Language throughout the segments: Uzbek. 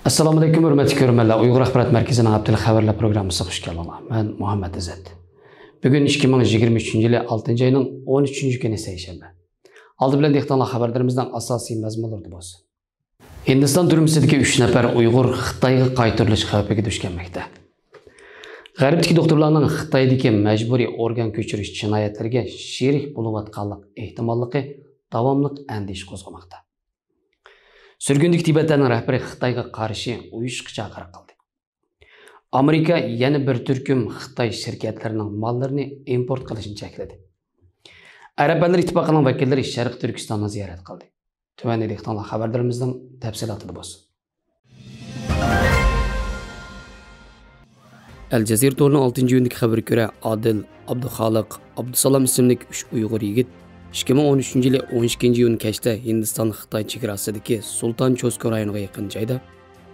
Assalomu alaykum hurmatli ko'ruvchilar. Uyg'ur axborot markazining haftalık xabarlar programmasiga xush kelibsizlar. Men Muhammad Izzat. Bugun 2023-yil 6-oyning 13-kuni seshanba. Oldi bilan dehqonlar xabarlarimizdan asosiy mazmunlari bo'lsin. Hindiston turmusidagi 3 nafar Uyg'ur Xitoyga qaytarilish xavfiga duch kelmoqda. G'arbdagi doktorlarning Xitoydagi majburiy organ ko'chirish jinoyatlariga sherik bo'layotganlik ehtimolligi davomli andish qo'zg'amoqda. Sürgündük Tibet'nin rəhbəri Xitayga qarşı uyuşqı çağırıq qıldı. Amerika yana bir türküm Xitay şirketlərinin mallarını import qilishini çəkledi. Arab Əllər İttifaqının vəkilləri Şərq Türkistan'ı ziyaret qıldı. Tüvəndə dehqonlar xəbərlərimizdən təfsilatı bo'lsin. Al Jazeera to'rining 6-gündəki xəbəri görə Adil, Abduxaliq, Abdusalom ismli 3 Uyg'ur yigit 2013-yili 12-iyun kechda Hindiston Xitoy chegarasidagi Sultan Chosko rayoniga yaqin joyda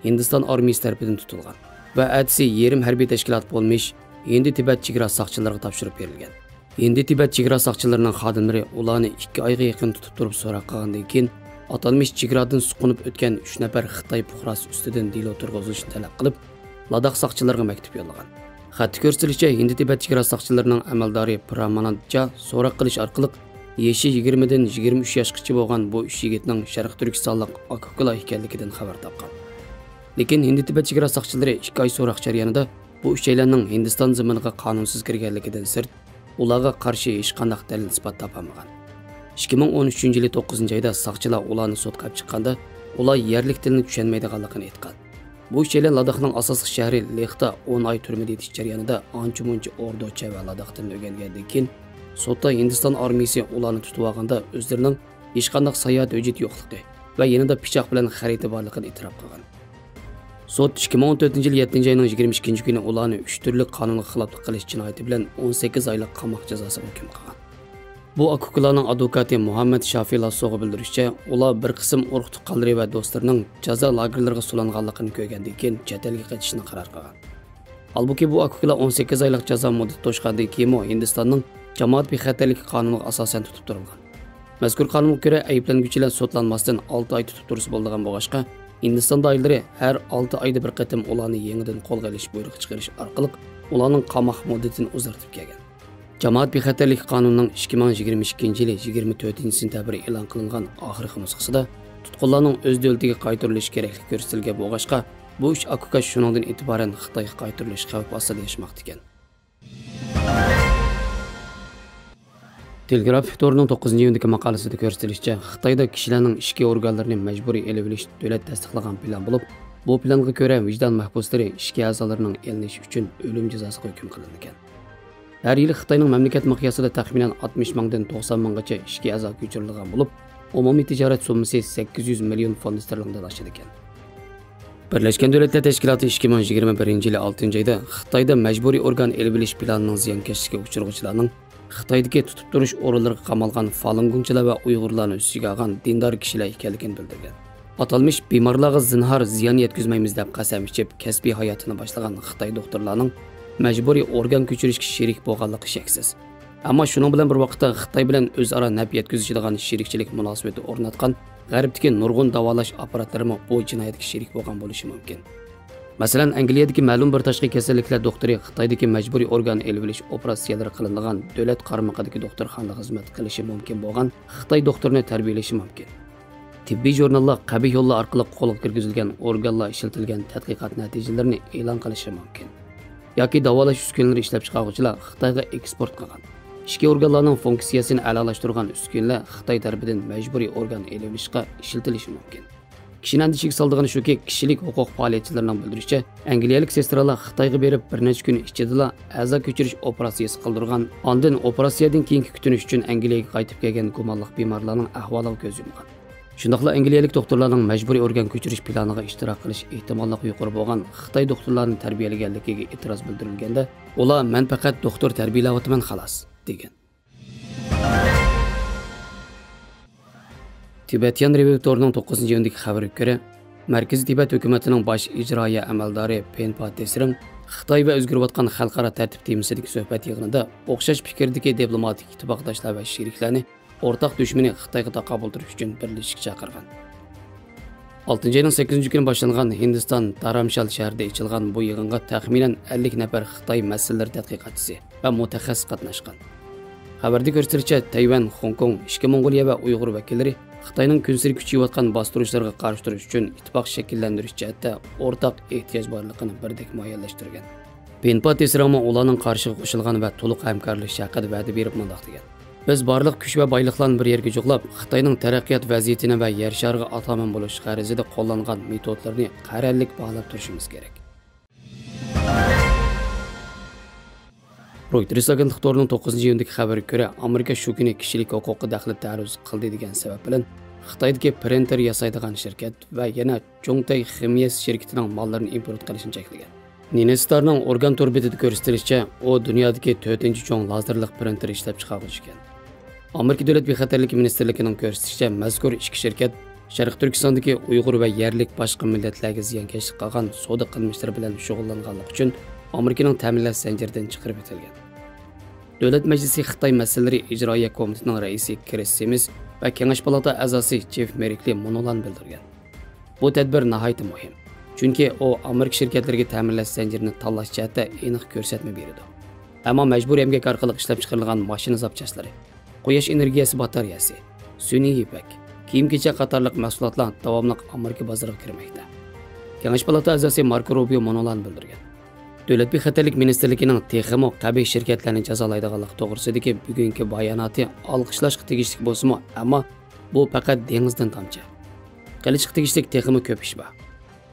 Hindiston armiyasi tomonidan tutilgan va atsi yerim harbiy tashkilot bo'lmish Hindi Tibet chegara soqchilariga topshirib berilgan. Hindi Tibet chegara soqchilarining xodimlari ularni 2 oyga yaqin tutib turib so'roq qilgandan keyin atalmish chegaradan suqunib o'tgan 3 nafar Xitoy fuqarosi ustidan delo turg'izishni talab qilib, Ladakh soqchilariga maktub yo'llagan. Xatda ko'rsatilishicha, Hindi Tibet chegara soqchilarining amaldori Pramanantja so'roq qilish orqali Yeşi 20'den 23 yaşqıcha bo'lgan bu 3 yigitning Sharq Turkistonlik Akukula ekanligidan xabar topgan. Lekin Hindi Tibet chegara soqchilari 2 oy so'roq jarayonida bu 3 aylanning Hindiston zaminiga qonunsiz kirganligidan sirt ularga qarshi hech qanday dalil isbot topolmagan. 2013-yili 9-oyda soqchilar ularni sotga olib chiqqanda, ular yerlik tilni tushunmaydiganligini aytgan. Bu 3 aylan Ladakhning asosiy shahri Lehda 10 oy turmada yetish jarayonida ancha-muncha o'rdocha va Ladakh tilini o'rgangandan keyin Sotda Hindiston armiyasi ularni tutib olganda o'zlarining hech qanday sayohat hujjati yo'qligi va yanada pichoq bilan xarita borligini e'tirof qilgan. Sot 2014-yil 7-oyning 22-kuni ularni 3 turli qonunga xiloflik qilish jinoyati bilan 18 oylik qamoq jazosiga hukm qilgan. Bu Akukularning advokati Muhammad Shafi Lasso'ga bildirishicha, ular bir qism urug' tuqqanlari va do'stlarining jazo lagerlariga so'langanligini ko'rgandan keyin chet elga qaytishni qaror qilgan. Halbuki bu Akukular 18 oylik jazo muddati to'shgandan keyin Hindistonning Jamoat bexatarligi qonuniga asosan tutib turilgan. Mazkur qonunga ko'ra ayblanuvchilar sotlanmasdan 6 oy tutib tursa bo'ladigan bo'lg'achqa, Hindiston doiralari har 6 oyda bir qatim ularni yangidan qo'lga olish buyrug'i chiqarish orqali ularning qamoq muddatini uzartib kelgan. Jamoat bexatarligi qonunining 2022-yili 24-sentabr e'lon qilingan oxirgi nusxasida tutqunlarning o'z davlatiga qaytarilishi kerakli ko'rsatilgan bo'lg'achqa, bu 3 akuka shuningdan e'tiboran Xitoyga qaytarilish xavfi ostida yashmoqda ekan. Telegraf to'rining 9-iyundagi maqolasida ko'rsatilishicha, Xitoyda kishilarning ishki organlarini majburiy elib olish davlat tasdiqlagan plan bo'lib, bu planga ko'ra vijdon mahbuslari ishki a'zolarining elinishi uchun o'lim jazosiga hukm qilingan. Har yili Xitoyning mamlakat miqyosida taxminan 60 mingdan 90 minggacha ishki a'zo ko'chirilgan bo'lib, umumiy tijorat summasi 800 million fond sterlingdan oshadi ekan. Birlashgan Davlatlar Tashkiloti 2021-yil 6-oyda Xitoyda majburiy organ elib olish planining ziyonkashlikka uchrag'uvchilarning Xitoydagi tutib turish o'rinlariga qamalgan Falun Gongchilar va Uyg'urlarni ustiga olgan dindor kishilar ekanligini bildirgan. Atalmish bemorlarga zinhor ziyon yetkazmaymiz deb qasam ichib kasbiy hayotini boshlagan Xitoy doktorlarning majburiy organ ko'chirishga sherik bo'lganligi shaksiz. Ammo shuning bilan bir vaqtda Xitoy bilan o'zaro naf yetkazishadigan sherikchilik munosabati o'rnatgan G'arbdagi nurg'un davolash apparatlarimi bu jinoyatga sherik bo'lgan bo'lishi mumkin. Masalan, Angliyadagi ma'lum bir tashqi kasalliklar doktori Xitoydagi majburiy organ elib olish operatsiyalari qilinadigan davlat qaramog'idagi doktorxonada xizmat qilishi mumkin bo'lgan Xitoy doktorini tarbiyalashi mumkin. Tibbiy jurnallar qabih yo'llar orqali qo'lga kirgizilgan organlar ishlatilgan tadqiqot natijalarini e'lon qilishi mumkin. Yoki davolash uskunalari ishlab chiqaruvchilar Xitoyga eksport qilgan. Ishki organlarning funksiyasini a'lolashtirgan uskunlar Xitoy tomonidan majburiy organ elib olishga ishlatilishi mumkin. Kishining andishiga soldigani shuki, kishilik huquq faoliyatchilarining bildirishicha, angliyalik sestralar Xitoyga berib bir necha kun ichida a'zo ko'chirish operatsiyasi qildirgan. Ondan operatsiyadan keyingi kutinish uchun Angliyaga qaytib kelgan gumonli bemorlarning ahvoliga ko'z yumgan. Shundaqla angliyalik doktorlarning majburiy organ ko'chirish planiga ishtirok qilish ehtimolligi yuqori bo'lgan Xitoy doktorlarini tarbiyalaganligiga e'tiroz bildirilganda, ular "Men faqat doktor tarbiyalayapman xolos" degan. Tibetan Review to'rining 9-iyundagi xabariga ko'ra, Markaziy Tibet hukumatining bosh ijroiya amaldori Penpa Tesring Xitoy va o'zgarayotgan xalqaro tartib temasidagi suhbat yig'inida o'xshash fikrdagi diplomatik ittifoqdoshlar va sheriklarni o'rtaq dushmani Xitoyga taqobil turish uchun birlashishga chaqirgan. 6 ayning 8 kuni boshlangan Hindiston Dharamshal shahrida ochilgan bu yig'inga taxminan 50 nafar Xitoy masalalar tadqiqotchisi va mutaxassis qatnashgan. Xabarda ko'rsatilishicha, Tayvan, Hong Kong, Ishki Mongoliya va Uyg'ur vakillari Xitoyning kunsiri kuchayotgan bostirishlarga qarshi turish uchun ittifoq shakllantirish jihatda o'rtaq ehtiyoj borligini birdek muayyanlashtirgan. Penpa tesirama ularning qarshiga qo'shilgan va to'liq hamkorlik haqida va'da berib mundoq degan. Biz barliq kuch va boyliqlarni bir yerga jo'qlab, Xitoyning taraqqiyot vaziyatini va yer shariga ataman bo'lish g'arazida qo'llangan metodlarni qarorlik bog'lab turishimiz kerak. Reuters agentligining 9-iyundagi xabariga ko'ra, Amerika shu kuni kishilik huquqi daxli ta'ruz qildi degan sabab bilan Xitoydagi printer yasaydigan shirkat va yana Zhongtai Ximyes shirkatining mollarini import qilishni cheklagan. Ninestarning organ torbetida ko'rsatilishicha, u dunyodagi 4-cho'ng lazerlik printer ishlab chiqaruvchi ekan. Amerika Davlat bexatarligi ministrligining ko'rsatishicha, mazkur ikki shirkat Sharq Turkistondagi Uyg'ur va yerlik boshqa millatlarga ziyonkashlik qilgan savdo qilmishlari bilan shug'ullanganlik uchun Amerikaning ta'minlash zanjiridan chiqarib etilgan. Davlat Majlisi Xitoy masalalari ijroiya komitetining raisi Chris Simis va Kengash palata a'zosi Jeff Merkley munolan bildirgan. Bu tadbir nihoyatda muhim. Chunki u Amerika shirkatlariga ta'minlash zanjirini tanlash jihatda aniq ko'rsatma beradi. Ammo majburiy emgak orqali ishlab chiqarilgan mashina zapchashlari, quyosh energiyasi batareyasi, sun'iy ipak, kiyim-kechak qatorliq mahsulotlar davomli Amerika bozoriga kirmoqda. Kengash palata a'zosi Marco Rubio munolan bildirgan. Davlat bexatarlik ministrligining texmo qabih shirkatlarni jazolaydiganligi to'g'risidagi bugungi bayonoti olqishlashga tegishli bo'lsa-mu, ammo bu faqat dengizdan tomchi. Qilishga tegishli texmo ko'p ish bor.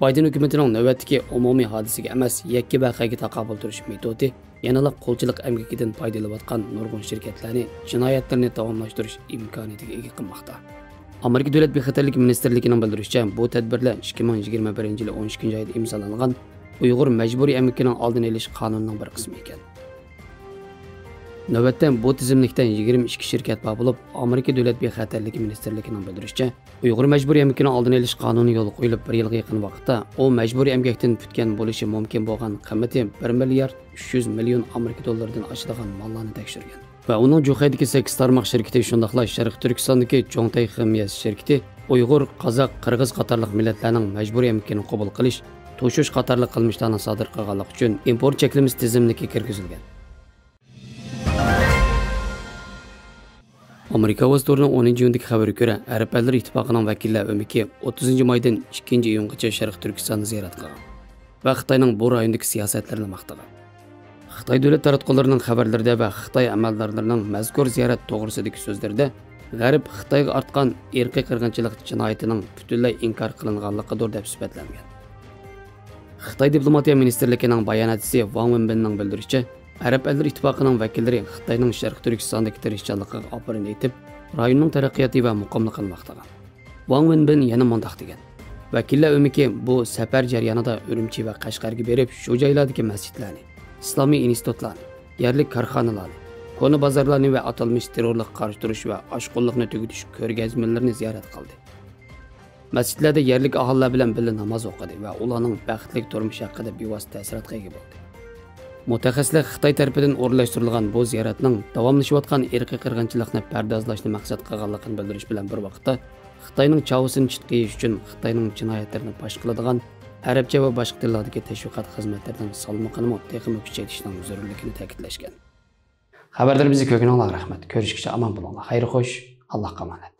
Biden hukumatining navbatdagi umumiy hodisiga emas, yakka voqeaga taqobil turish metodi yanada qo'lchilik emgakidan foydalanayotgan nurg'un shirkatlarni jinoyatlarni davomlashtirish imkoniyatiga ega qilmoqda. Amerika Davlat bexatarlik ministrligining bildirishicha, bu tadbirlar 2021-yil 12-oyda imzolangan Uyg'ur majburiy emgakining oldini olish qonunining bir qismi ekan. Navbatda bu tizimlikdan 22 shirkat bor bo'lib, Amerika Davlat bexatarligi ministrligining bildirishicha, Uyg'ur majburiy emgakining oldini olish qonuni yo'l qo'yilib 1 yilga yaqin vaqtda u majburiy emgakdan tutgan bo'lishi mumkin bo'lgan qiymati 1 milliard 300 million Amerika dollaridan oshadigan mollarni tekshirgan. Va uning Jo'xaydagi 8 tarmoq shirkati shundaqla Sharq Turkistondagi Zhongtai Ximyes shirkati Uyg'ur, Qozoq, Qirg'iz qatorliq millatlarning majburiy emgakini qabul qilish, to'shish qatorliq qilmishlarni sodir qilganlik uchun import cheklimiz tizimligiga kirgizilgan. Amerika Vostorining 10-iyundagi xabariga ko'ra, Arab ellar ittifoqining vakillar o'miki 30-maydan 2-iyungacha Sharq Turkistonni ziyorat qilgan va Xitoyning bu rayondagi siyosatlarini maqtagan. Xitoy davlat taratqullarining xabarlarida va Xitoy amaldorlarining mazkur ziyorat to'g'risidagi so'zlarida G'arb Xitoyga ortgan irqiy qirg'inchilik jinoyatining butunlay inkor qilinganligidir deb sifatlangan. Xitoy diplomatiya ministrligining bayonotchisi Wang Wenbinning bildirishicha, Arab ellar ittifoqining vakillari Xitoyning Sharq Turkistondagi tirishchanligiga opirin aytib, rayonning taraqqiyoti va muqimligini maqtagan. Wang Wenbin yana mundoq degan: vakillar o'miki bu safar jarayonida Urumchi va Qashqarga berib, shu joylardagi masjidlarni, islomiy institutlarni, yerlik korxonalarni, koni bozorlarni va atalmish terrorlik qarshi turish va oshqo'llikni tugutish ko'rgazmalarini ziyorat qildi. Masjidlarda yerlik aholilar bilan birga namoz o'qidi va ularning baxtli turmush haqida bevosita ta'sirotga ega bo'ldi. Mutaxassislar Xitoy tarafidan o'rinlashtirilgan bu ziyoratning davomlashayotgan irqiy qirg'inchilikni pardozlashni maqsad qilganligini bildirish bilan bir vaqtda Xitoyning chavusini chitqiyish uchun Xitoyning jinoyatlarini fosh qiladigan arabcha va boshqa tillardagi tashviqot xizmatlarining salmoqini texnik kuchaytirishning zarurligini ta'kidlashgan. Xabarlarimizga ko'ngilliq rahmat. Ko'rishguncha omon bo'linglar. Xayr xo'sh, Allohga omonat.